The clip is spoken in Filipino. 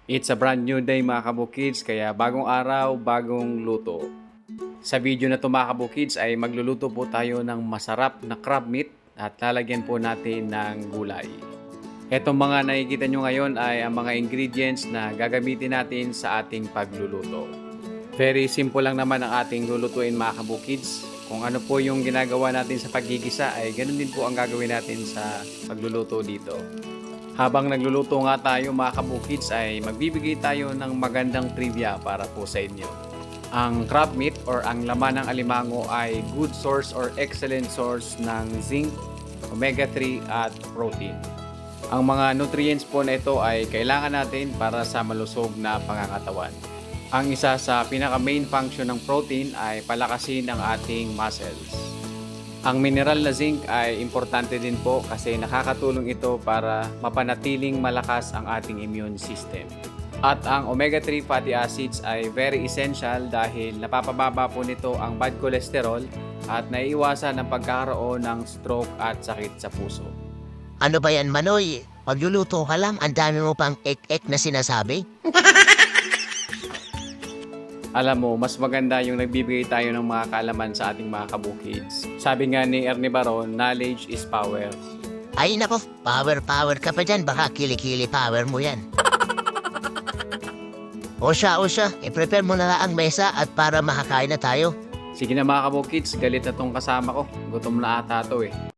It's a brand new day mga kabukids, kaya bagong araw, bagong luto. Sa video na to mga kabukids ay magluluto po tayo ng masarap na crab meat at lalagyan po natin ng gulay. Etong mga nakikita nyo ngayon ay ang mga ingredients na gagamitin natin sa ating pagluluto. Very simple lang naman ang ating lulutuin mga kabukids. Kung ano po yung ginagawa natin sa paggigisa ay ganun din po ang gagawin natin sa pagluluto dito. Habang nagluluto nga tayo mga kabukids ay magbibigay tayo ng magandang trivia para po sa inyo. Ang crab meat or ang laman ng alimango ay good source or excellent source ng zinc, omega-3 at protein. Ang mga nutrients po na ito ay kailangan natin para sa malusog na pangangatawan. Ang isa sa pinaka-main function ng protein ay palakasin ang ating muscles. Ang mineral na zinc ay importante din po kasi nakakatulong ito para mapanatiling malakas ang ating immune system. At ang omega-3 fatty acids ay very essential dahil napapababa po nito ang bad cholesterol at naiiwasan ang pagkakaroon ng stroke at sakit sa puso. Ano ba yan, Manoy? Pagluluto ka lang, ang dami mo pang ek-ek na sinasabi? Alam mo, mas maganda yung nagbibigay tayo ng mga kaalaman sa ating mga kabukids. Sabi nga ni Ernie Baron, knowledge is power. Ay nako, power ka pa dyan, baka kilikili power mo yan. O siya, i-prepare mo na lang ang mesa at para makakain na tayo. Sige na mga kabukids, galit na tong kasama ko. Gutom na ata to eh.